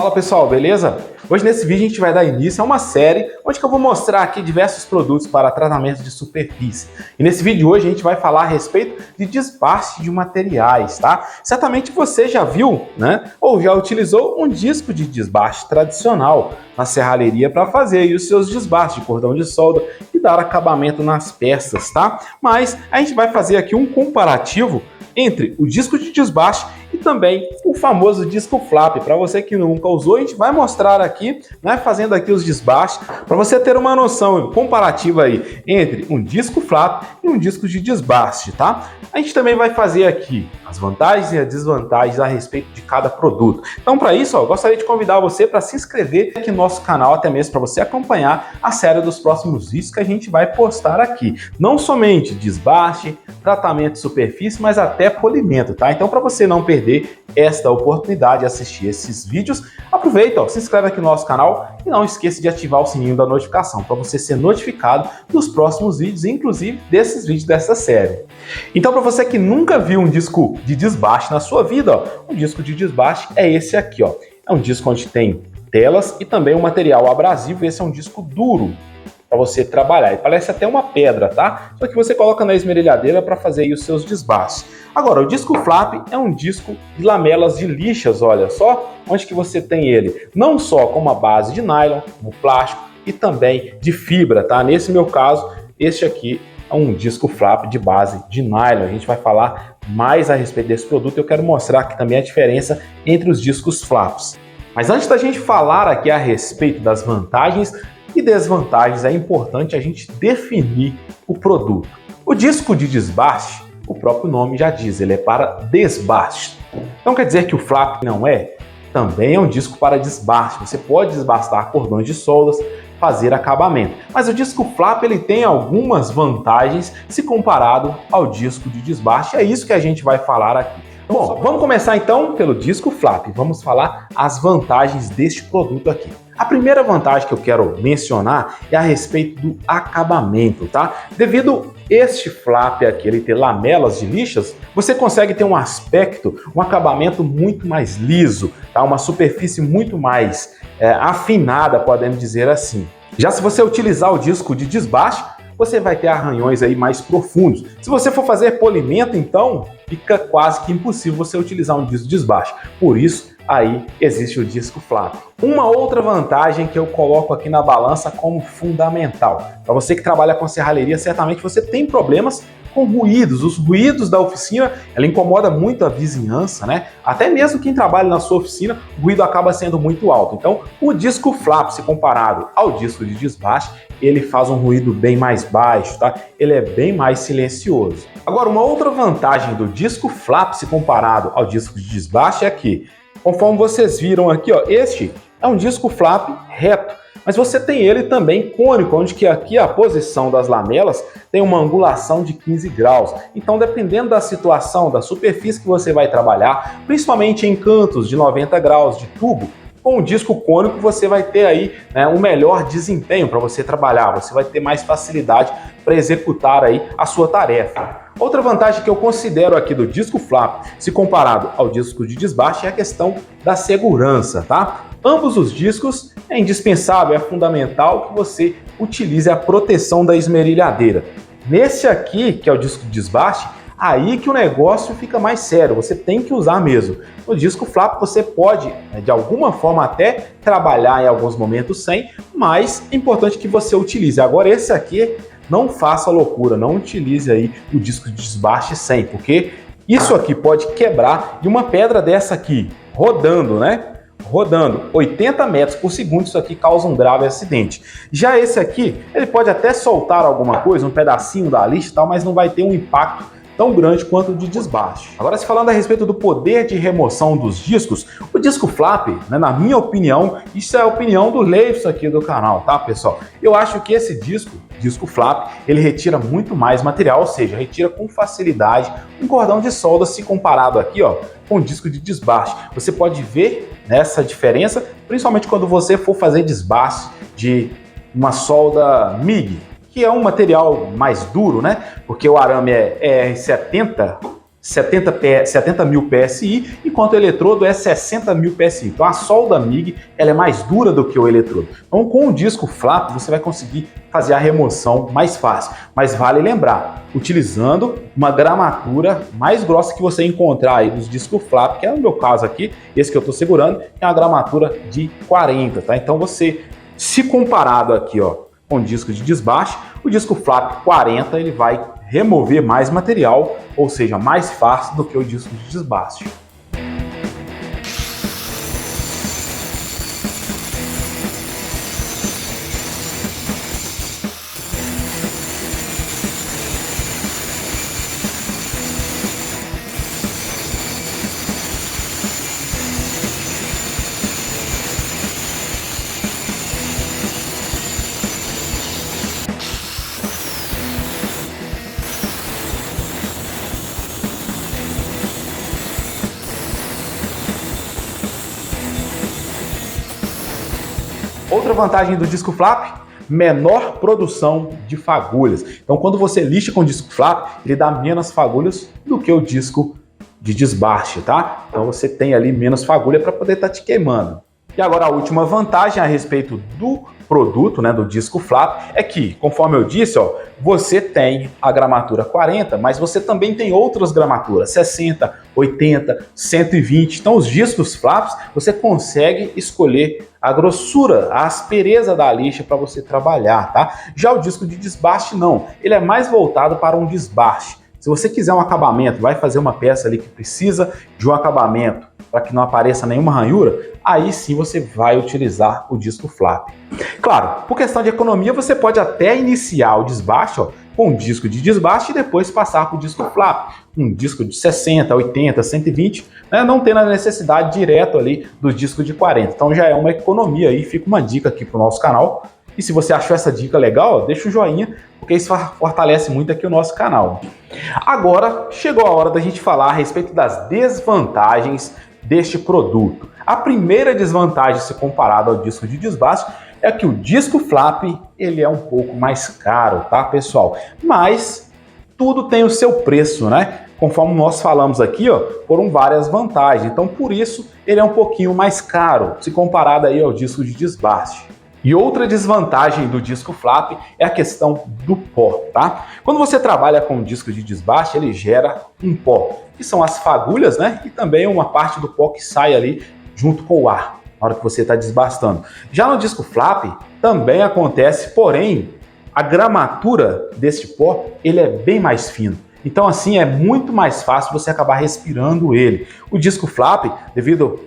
Fala pessoal, beleza? Hoje nesse vídeo a gente vai dar início a uma série onde que eu vou mostrar aqui diversos produtos para tratamento de superfície. E nesse vídeo de hoje a gente vai falar a respeito de desbaste de materiais, tá? Certamente você já viu, né? Ou já utilizou um disco de desbaste tradicional na serralheria para fazer aí os seus desbastes de cordão de solda e dar acabamento nas peças, tá? Mas a gente vai fazer aqui um comparativo entre o disco de desbaste e também o famoso disco flap. Para você que nunca usou, a gente vai mostrar aqui, né, fazendo aqui os desbastes, para você ter uma noção comparativa aí entre um disco flap e um disco de desbaste, tá? A gente também vai fazer aqui as vantagens e as desvantagens a respeito de cada produto. Então, para isso, eu gostaria de convidar você para se inscrever aqui no nosso canal, até mesmo para você acompanhar a série dos próximos vídeos que a gente vai postar aqui. Não somente desbaste, tratamento de superfície, mas até polimento, tá? Então, para você não perder esta oportunidade de assistir esses vídeos, aproveita, ó, se inscreve aqui no nosso canal e não esqueça de ativar o sininho da notificação para você ser notificado dos próximos vídeos, inclusive desses vídeos dessa série. Então, para você que nunca viu um disco de desbaste na sua vida, ó, um disco de desbaste é esse aqui, ó. É um disco onde tem telas e também um material abrasivo. Esse é um disco duro para você trabalhar. Ele parece até uma pedra, tá? Só que você coloca na esmerilhadeira para fazer aí os seus desbastes. Agora, o disco flap é um disco de lamelas de lixas, olha só, onde que você tem ele não só com uma base de nylon, como plástico e também de fibra, tá? Nesse meu caso, este aqui é um disco flap de base de nylon. A gente vai falar mais a respeito desse produto. Eu quero mostrar aqui também a diferença entre os discos flaps. Mas antes da gente falar aqui a respeito das vantagens e desvantagens, é importante a gente definir o produto. O disco de desbaste, o próprio nome já diz, ele é para desbaste. Então quer dizer que o flap não é? Também é um disco para desbaste. Você pode desbastar cordões de soldas, fazer acabamento. Mas o disco flap ele tem algumas vantagens se comparado ao disco de desbaste. É isso que a gente vai falar aqui. Bom, vamos começar então pelo disco flap. Vamos falar as vantagens deste produto aqui. A primeira vantagem que eu quero mencionar é a respeito do acabamento, tá? Devido este flap aqui, ele ter lamelas de lixas, você consegue ter um aspecto, um acabamento muito mais liso, tá? Uma superfície muito mais afinada, podemos dizer assim. Já se você utilizar o disco de desbaste, você vai ter arranhões aí mais profundos. Se você for fazer polimento, então, fica quase que impossível você utilizar um disco de desbaste. Por isso, aí existe o disco flap. Uma outra vantagem que eu coloco aqui na balança como fundamental. Para você que trabalha com serralheria, certamente você tem problemas com ruídos. Os ruídos da oficina, ela incomoda muito a vizinhança, né? Até mesmo quem trabalha na sua oficina, o ruído acaba sendo muito alto. Então, o disco flap, se comparado ao disco de desbaste, ele faz um ruído bem mais baixo, tá? Ele é bem mais silencioso. Agora, uma outra vantagem do disco flap, se comparado ao disco de desbaste, é que, conforme vocês viram aqui, ó, este é um disco flap reto. Mas você tem ele também cônico, onde que aqui a posição das lamelas tem uma angulação de 15 graus. Então, dependendo da situação, da superfície que você vai trabalhar, principalmente em cantos de 90 graus de tubo, com o disco cônico você vai ter aí, né, um melhor desempenho para você trabalhar, você vai ter mais facilidade para executar aí a sua tarefa. Outra vantagem que eu considero aqui do disco flap, se comparado ao disco de desbaste, é a questão da segurança, tá? Ambos os discos é indispensável, é fundamental que você utilize a proteção da esmerilhadeira. Nesse aqui, que é o disco de desbaste, aí que o negócio fica mais sério, você tem que usar mesmo. No disco flap você pode, de alguma forma até trabalhar em alguns momentos sem, mas é importante que você utilize. Agora esse aqui, não faça loucura, não utilize aí o disco de desbaste sem, porque isso aqui pode quebrar e uma pedra dessa aqui, rodando, né? Rodando 80 metros por segundo, isso aqui causa um grave acidente. Já esse aqui, ele pode até soltar alguma coisa, um pedacinho da lixa e tal, mas não vai ter um impacto tão grande quanto o de desbaste. Agora, se falando a respeito do poder de remoção dos discos, o disco flap, né, na minha opinião, isso é a opinião do Leifson aqui do canal, tá, pessoal? Eu acho que esse disco flap, ele retira muito mais material, ou seja, retira com facilidade um cordão de solda se comparado aqui, ó, com o disco de desbaste. Você pode ver nessa diferença, principalmente quando você for fazer desbaste de uma solda MIG, que é um material mais duro, né? Porque o arame é R70 70 mil PSI, enquanto o eletrodo é 60 mil PSI. Então a solda MIG ela é mais dura do que o eletrodo. Então com o disco flap você vai conseguir fazer a remoção mais fácil. Mas vale lembrar, utilizando uma gramatura mais grossa que você encontrar aí nos discos flap, que é o meu caso aqui, esse que eu estou segurando, que é uma gramatura de 40, tá? Então você, se comparado aqui, ó, com o disco de desbaste, o disco flap 40 ele vai remover mais material, ou seja, mais fácil do que o disco de desbaste. Outra vantagem do disco flap, menor produção de fagulhas. Então quando você lixa com o disco flap, ele dá menos fagulhas do que o disco de desbaste, tá? Então você tem ali menos fagulha para poder estar te queimando. E agora a última vantagem a respeito do produto, né, do disco flap, é que, conforme eu disse, ó, você tem a gramatura 40, mas você também tem outras gramaturas, 60, 80, 120. Então os discos flaps, você consegue escolher a grossura, a aspereza da lixa para você trabalhar, tá? Já o disco de desbaste não, ele é mais voltado para um desbaste. Se você quiser um acabamento, vai fazer uma peça ali que precisa de um acabamento para que não apareça nenhuma ranhura, aí sim você vai utilizar o disco flap. Claro, por questão de economia, você pode até iniciar o desbaste, ó, com um disco de desbaste e depois passar para o disco flap. Um disco de 60, 80, 120, né, não tendo a necessidade direto ali do disco de 40. Então já é uma economia aí, fica uma dica aqui para o nosso canal. E se você achou essa dica legal, deixa um joinha, porque isso fortalece muito aqui o nosso canal. Agora, chegou a hora da gente falar a respeito das desvantagens deste produto. A primeira desvantagem, se comparado ao disco de desbaste, é que o disco flap ele é um pouco mais caro, tá, pessoal? Mas tudo tem o seu preço, né? Conforme nós falamos aqui, ó, foram várias vantagens. Então, por isso, ele é um pouquinho mais caro, se comparado aí ao disco de desbaste. E outra desvantagem do disco flap é a questão do pó, tá? Quando você trabalha com um disco de desbaste, ele gera um pó, que são as fagulhas, né? E também uma parte do pó que sai ali junto com o ar, na hora que você está desbastando. Já no disco flap também acontece, porém, a gramatura desse pó, ele é bem mais fino. Então assim é muito mais fácil você acabar respirando ele. O disco flap, devido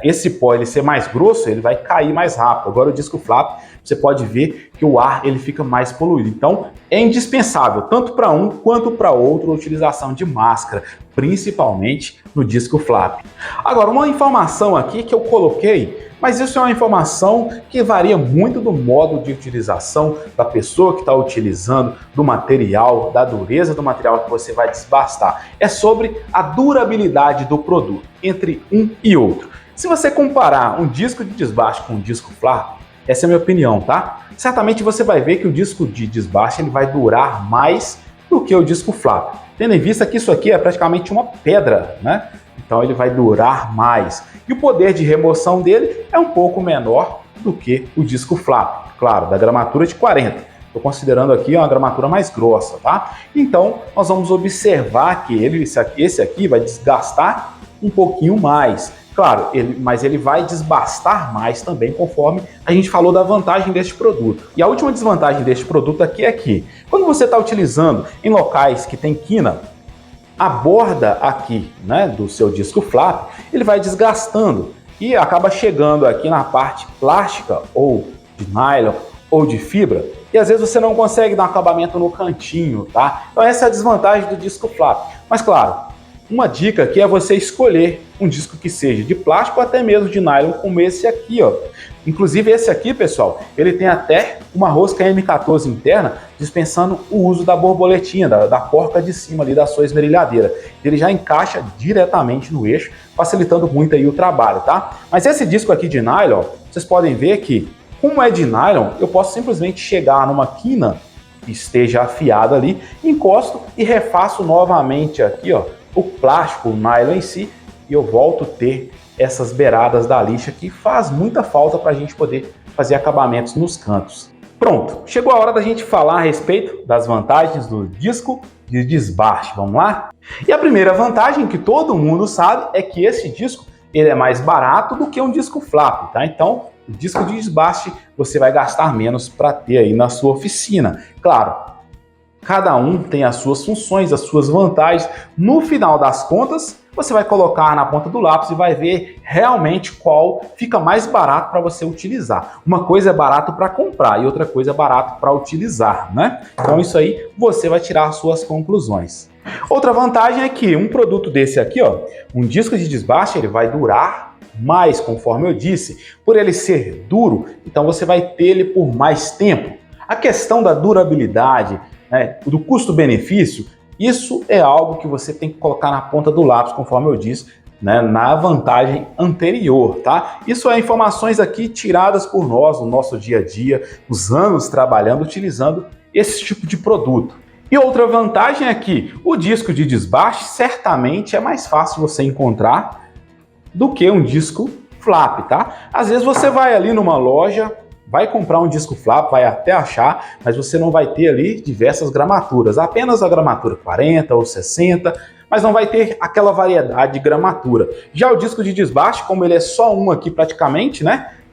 esse pó ele ser mais grosso, ele vai cair mais rápido. Agora o disco flap, você pode ver que o ar ele fica mais poluído. Então é indispensável, tanto para um quanto para outro, a utilização de máscara, principalmente no disco flap. Agora uma informação aqui que eu coloquei, mas isso é uma informação que varia muito do modo de utilização da pessoa que está utilizando, do material, da dureza do material que você vai desbastar. É sobre a durabilidade do produto entre um e outro. Se você comparar um disco de desbaste com um disco flap, essa é a minha opinião, tá? Certamente você vai ver que o disco de desbaste ele vai durar mais do que o disco flap. Tendo em vista que isso aqui é praticamente uma pedra, né? Então ele vai durar mais. E o poder de remoção dele é um pouco menor do que o disco flap, claro, da gramatura de 40. Estou considerando aqui uma gramatura mais grossa, tá? Então nós vamos observar que esse aqui vai desgastar um pouquinho mais. Claro, mas ele vai desbastar mais também, conforme a gente falou da vantagem deste produto. E a última desvantagem deste produto aqui é que, quando você está utilizando em locais que tem quina, a borda aqui, né, do seu disco flap, ele vai desgastando e acaba chegando aqui na parte plástica ou de nylon ou de fibra e às vezes você não consegue dar um acabamento no cantinho, tá? Então essa é a desvantagem do disco flap. Mas claro, uma dica aqui é você escolher um disco que seja de plástico ou até mesmo de nylon, como esse aqui, ó. Inclusive esse aqui, pessoal, ele tem até uma rosca M14 interna dispensando o uso da borboletinha, da porca de cima ali da sua esmerilhadeira. Ele já encaixa diretamente no eixo, facilitando muito aí o trabalho, tá? Mas esse disco aqui de nylon, vocês podem ver que, como é de nylon, eu posso simplesmente chegar numa quina que esteja afiada ali, encosto e refaço novamente aqui, ó, o plástico, o nylon em si, e eu volto a ter essas beiradas da lixa que faz muita falta para a gente poder fazer acabamentos nos cantos. Pronto, chegou a hora da gente falar a respeito das vantagens do disco de desbaste, vamos lá? E a primeira vantagem que todo mundo sabe é que esse disco ele é mais barato do que um disco flap, tá? Então, o disco de desbaste você vai gastar menos para ter aí na sua oficina. Claro, cada um tem as suas funções, as suas vantagens. No final das contas, você vai colocar na ponta do lápis e vai ver realmente qual fica mais barato para você utilizar. Uma coisa é barato para comprar e outra coisa é barato para utilizar, né? Então isso aí você vai tirar as suas conclusões. Outra vantagem é que um produto desse aqui, ó, um disco de desbaste, ele vai durar mais, conforme eu disse. Por ele ser duro, então você vai ter ele por mais tempo. A questão da durabilidade, do custo-benefício, isso é algo que você tem que colocar na ponta do lápis, conforme eu disse, na vantagem anterior, tá? Isso é informações aqui tiradas por nós no nosso dia a dia, os anos trabalhando, utilizando esse tipo de produto. E outra vantagem é que o disco de desbaste certamente é mais fácil você encontrar do que um disco flap, tá? Às vezes você vai ali numa loja, vai comprar um disco flap, vai até achar, mas você não vai ter ali diversas gramaturas, apenas a gramatura 40 ou 60, mas não vai ter aquela variedade de gramatura. Já o disco de desbaste, como ele é só um aqui praticamente,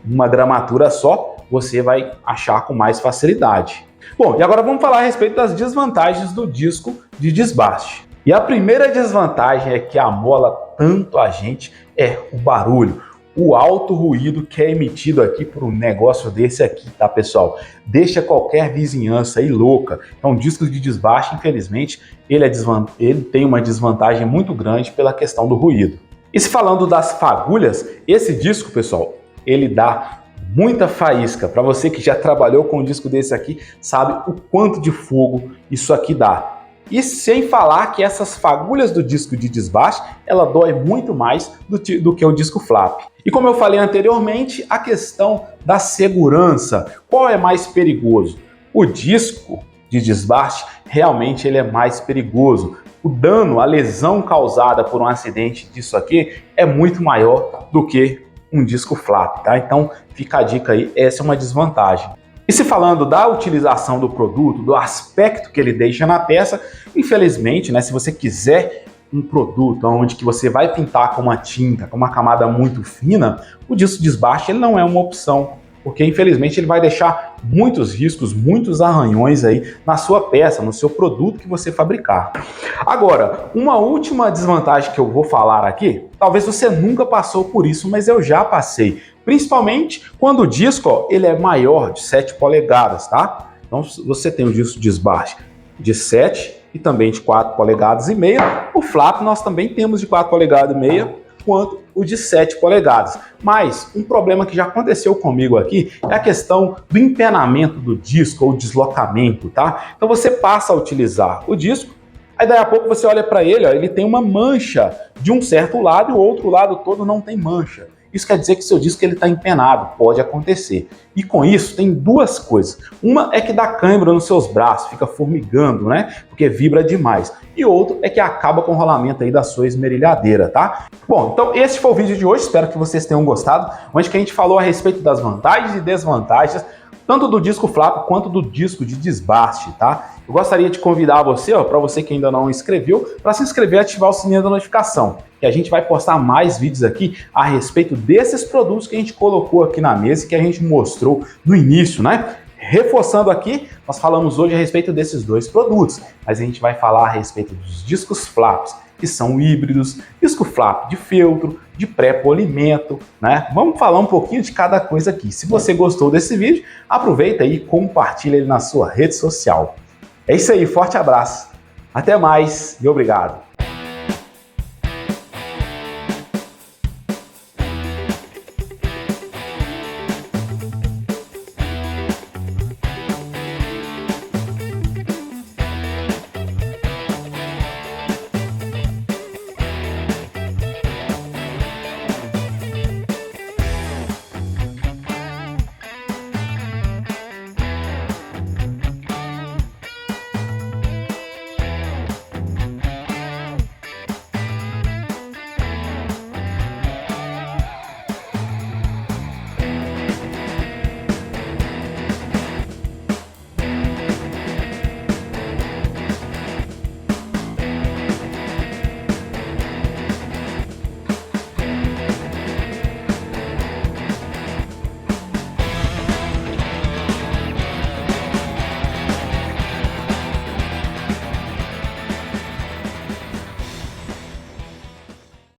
uma gramatura só, você vai achar com mais facilidade. Bom, e agora vamos falar a respeito das desvantagens do disco de desbaste. E a primeira desvantagem é que amola tanto a gente é o barulho. O alto ruído que é emitido aqui por um negócio desse aqui, tá, pessoal? Deixa qualquer vizinhança aí louca. Então, o disco de desbaste, infelizmente, ele tem uma desvantagem muito grande pela questão do ruído. E se falando das fagulhas, esse disco, pessoal, ele dá muita faísca. Para você que já trabalhou com um disco desse aqui, sabe o quanto de fogo isso aqui dá. E sem falar que essas fagulhas do disco de desbaste, ela dói muito mais do que o disco flap. E como eu falei anteriormente, a questão da segurança. Qual é mais perigoso? O disco de desbaste, realmente ele é mais perigoso. O dano, a lesão causada por um acidente disso aqui é muito maior do que um disco flap, tá? Então fica a dica aí, essa é uma desvantagem. E se falando da utilização do produto, do aspecto que ele deixa na peça, infelizmente, se você quiser um produto onde que você vai pintar com uma tinta, com uma camada muito fina, o disco de desbaste ele não é uma opção, porque infelizmente ele vai deixar muitos riscos, muitos arranhões aí na sua peça, no seu produto que você fabricar. Agora, uma última desvantagem que eu vou falar aqui, talvez você nunca passou por isso, mas eu já passei. Principalmente quando o disco ele é maior de 7 polegadas, tá? Então você tem o disco de desbaste de 7 e também de 4 polegadas e meia. O flap nós também temos de 4 polegadas e meia, quanto o de 7 polegadas. Mas um problema que já aconteceu comigo aqui é a questão do empenamento do disco ou deslocamento, tá? Então você passa a utilizar o disco, aí daí a pouco você olha para ele, ele tem uma mancha de um certo lado e o outro lado todo não tem mancha. Isso quer dizer que seu disco está empenado, pode acontecer. E com isso tem duas coisas. Uma é que dá cãibra nos seus braços, fica formigando, porque vibra demais. E outro é que acaba com o rolamento aí da sua esmerilhadeira, tá? Bom, então esse foi o vídeo de hoje, espero que vocês tenham gostado, onde que a gente falou a respeito das vantagens e desvantagens, tanto do disco flap quanto do disco de desbaste, tá? Eu gostaria de convidar você, para você que ainda não inscreveu, para se inscrever e ativar o sininho da notificação, que a gente vai postar mais vídeos aqui a respeito desses produtos que a gente colocou aqui na mesa e que a gente mostrou no início, Reforçando aqui, nós falamos hoje a respeito desses dois produtos, mas a gente vai falar a respeito dos discos flaps, que são híbridos, disco flap de feltro, de pré-polimento, Vamos falar um pouquinho de cada coisa aqui. Se você gostou desse vídeo, aproveita aí e compartilha ele na sua rede social. É isso aí, forte abraço, até mais e obrigado!